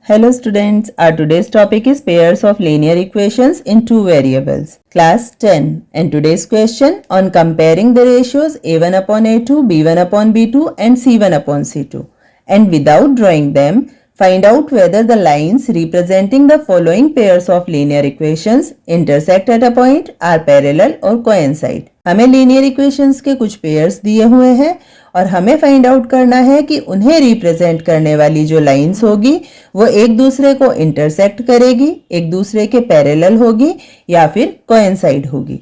Hello students, our today's topic is pairs of linear equations in two variables. Class 10 and today's question on comparing the ratios a1 upon a2, b1 upon b2 and c1 upon c2. And without drawing them, find out whether the lines representing the following pairs of linear equations intersect at a point, are parallel or coincide. हमें linear equations के कुछ pairs दिए हुए हैं और हमें find out करना है कि उन्हें रिप्रेजेंट करने वाली जो लाइंस होगी वो एक दूसरे को इंटरसेक्ट करेगी, एक दूसरे के पैरेलल होगी या फिर कोइंसाइड होगी।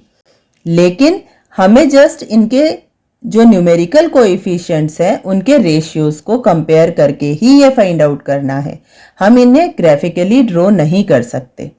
लेकिन हमें जस्ट इनके जो न्यूमेरिकल कोएफिशिएंट्स हैं उनके रेशियोज को कंपेयर करके ही ये फाइंड आउट करना है। हम इन्हें ग्राफिकली ड्रॉ नहीं कर सकते।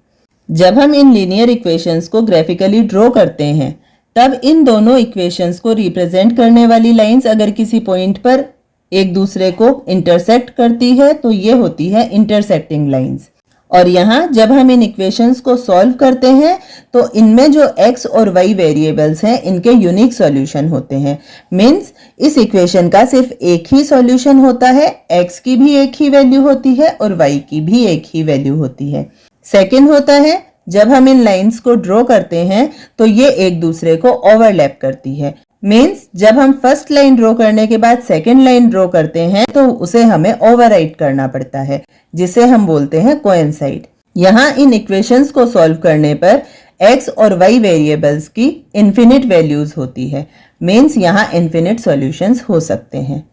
जब हम इन लीनियर इक्वेशंस को ग्राफिकली ड्रॉ करते हैं तब इन दोनों इक्वेशंस को रिप्रेजेंट करने वाली लाइंस अगर किसी पॉइंट पर एक दूसरे को इंटरसेक्ट करती है तो ये होती है इंटरसेक्टिंग लाइंस। और यहाँ जब हम इन इक्वेशंस को सॉल्व करते हैं तो इनमें जो x और y वेरिएबल्स हैं इनके यूनिक सॉल्यूशन होते हैं। मीन्स इस इक्वेशन का सिर्फ एक ही सॉल्यूशन होता है, x की भी एक ही वैल्यू होती है और y की भी एक ही वैल्यू होती है। सेकेंड होता है जब हम इन लाइंस को ड्रॉ करते हैं तो ये एक दूसरे को ओवरलैप करती है। मीन्स जब हम फर्स्ट लाइन ड्रॉ करने के बाद सेकेंड लाइन ड्रॉ करते हैं तो उसे हमें ओवरराइट करना पड़ता है, जिसे हम बोलते हैं कोइंसाइड। यहाँ इन इक्वेशंस को सॉल्व करने पर x और y वेरिएबल्स की इन्फिनिट वैल्यूज होती है। मीन्स यहाँ इन्फिनिट सॉल्यूशंस हो सकते हैं।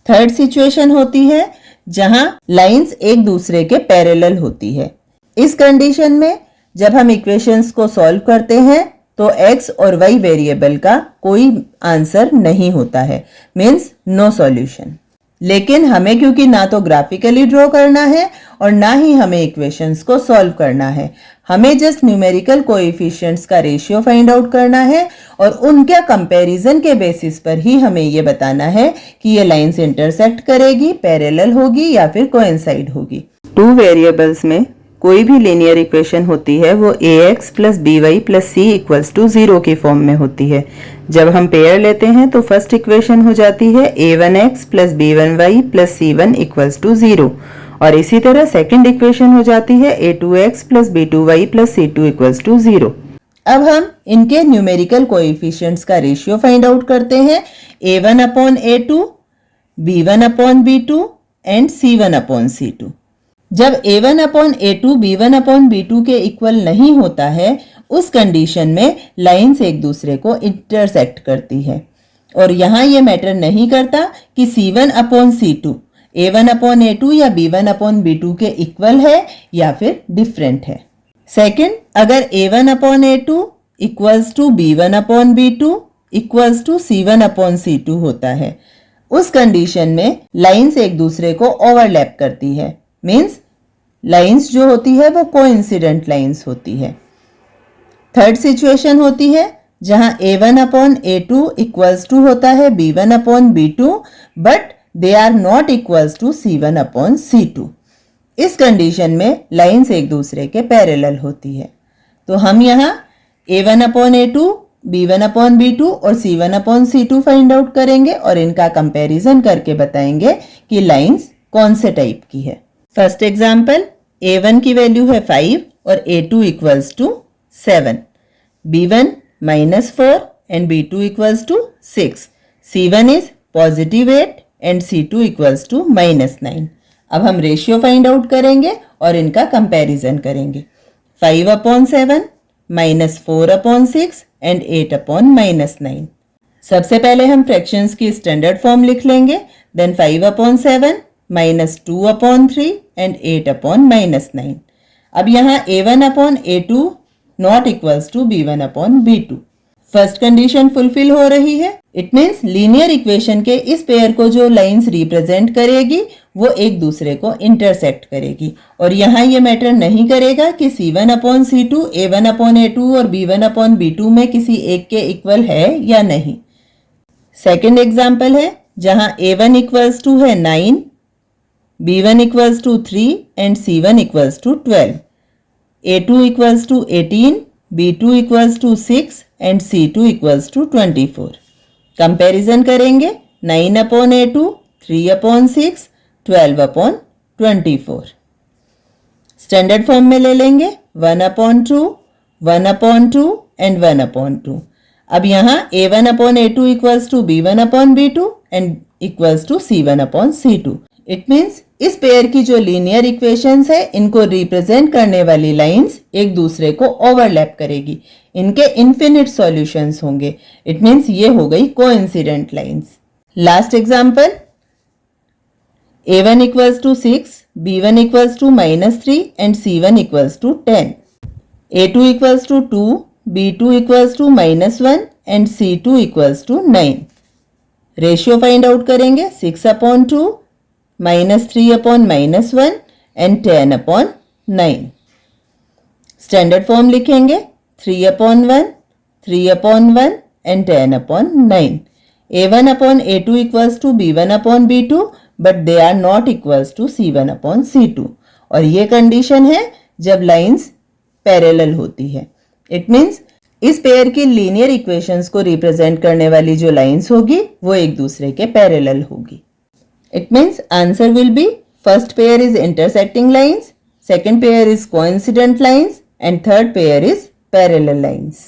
थर्ड सिचुएशन होती है जहाँ लाइंस एक दूसरे के पैरेलल होती है। इस कंडीशन में जब हम इक्वेशंस को सॉल्व करते हैं तो x और y वेरिएबल का कोई आंसर नहीं होता है, मीन्स नो सॉल्यूशन। लेकिन हमें क्योंकि ना तो ग्राफिकली ड्रॉ करना है और ना ही हमें इक्वेशंस को सॉल्व करना है, हमें जस्ट न्यूमेरिकल कोएफिशिएंट्स का रेशियो फाइंड आउट करना है और उनके कंपैरिजन के बेसिस पर ही हमें ये बताना है कि ये लाइंस इंटरसेक्ट करेगी, पैरेलल होगी या फिर कोइंसाइड होगी। टू वेरिएबल्स में कोई भी लीनियर इक्वेशन होती है वो ax plus by plus c equals to 0 की फॉर्म में होती है। जब हम पेयर लेते हैं तो फर्स्ट इक्वेशन हो जाती है a1x plus b1y plus c1 equals to 0 और इसी तरह सेकंड इक्वेशन हो जाती है a2x plus b2y plus c2 equals to 0। अब हम इनके न्यूमेरिकल कोएफिशिएंट्स का रेशियो फाइंड आउट करते हैं a1 upon a2, b1 upon b2 and c1 upon c2। जब a1 upon a2 b1 upon b2 के इक्वल नहीं होता है उस कंडीशन में लाइंस एक दूसरे को इंटरसेक्ट करती है और यहाँ ये मैटर नहीं करता कि c1 upon c2 a1 upon a2 या b1 अपॉन b2 के इक्वल है या फिर डिफरेंट है। सेकंड, अगर a1 upon a2 equals to b1 upon b2 equals to c1 upon c2 होता है, उस कंडीशन में लाइंस एक दूसरे को ओवरलैप करती है। मीन्स लाइंस जो होती है वो कोइंसिडेंट लाइंस होती है। थर्ड सिचुएशन होती है जहां a1 upon a2 equals to होता है b1 upon b2 but they are not equals to c1 upon c2। इस कंडीशन में लाइंस एक दूसरे के पैरेलल होती है। तो हम यहाँ a1 upon a2, b1 upon b2 और c1 upon c2 find out करेंगे और इनका कंपैरिजन करके बताएंगे कि लाइंस कौन से टाइप की है। फर्स्ट एग्जाम्पल, a1 की वैल्यू है 5 और a2 equals to 7, b1 -4 and b2 equals to 6, c1 is positive 8 and c2 equals to -9। अब हम रेशियो फाइंड आउट करेंगे और इनका कंपैरिजन करेंगे। 5 अपॉन 7 -4 अपॉन 6 एंड 8 अपॉन -9। सबसे पहले हम फ्रैक्शंस की स्टैंडर्ड फॉर्म लिख लेंगे, then 5 upon 7 -2 upon 3 and 8 upon -9। अब यहाँ a1 upon a2 not equals to b1 upon b2। First condition fulfil हो रही है। इट मीन्स लीनियर इक्वेशन के इस पेयर को जो लाइंस रिप्रेजेंट करेगी वो एक दूसरे को इंटरसेक्ट करेगी और यहाँ ये मैटर नहीं करेगा कि c1 upon c2 a1 upon a2 और b1 अपॉन b2 में किसी एक के इक्वल है या नहीं। सेकेंड एग्जाम्पल है जहाँ a1 इक्वल्स टू है 9, b1 equals to 3 and c1 equals to 12, a2 equals to 18, b2 equals to 6 and c2 equals to 24। Comparison करेंगे 9 upon a2, 3 upon 6, 12 upon 24। Standard form में ले लेंगे 1/2, 1/2 एंड 1/2. अब यहाँ a1/a2 equals to b1/b2 and equals to c1/c2. It means इस pair की जो linear equations है इनको रिप्रेजेंट करने वाली लाइंस एक दूसरे को ओवरलैप करेगी, इनके इन्फिनिट सॉल्यूशंस होंगे. इट मीन्स ये हो गई coincident lines. Last example, a1 equals to 6, b1 equals to -3 and c1 equals to 10. a2 equals to 2, b2 equals to -1 and c2 equals to 9. Ratio find out करेंगे 6/2, -3/-1 and 10/9. Standard form लिखेंगे 3/1, 3/1 and 10/9. a1/a2 equals to b1/b2 but they are not equals to c1/c2. और ये condition है जब lines parallel होती है. It means इस pair की लीनियर इक्वेशंस को रिप्रेजेंट करने वाली जो लाइंस होगी वो एक दूसरे के पैरेलल होगी. It means answer will be first pair is intersecting lines, second pair is coincident lines and third pair is parallel lines.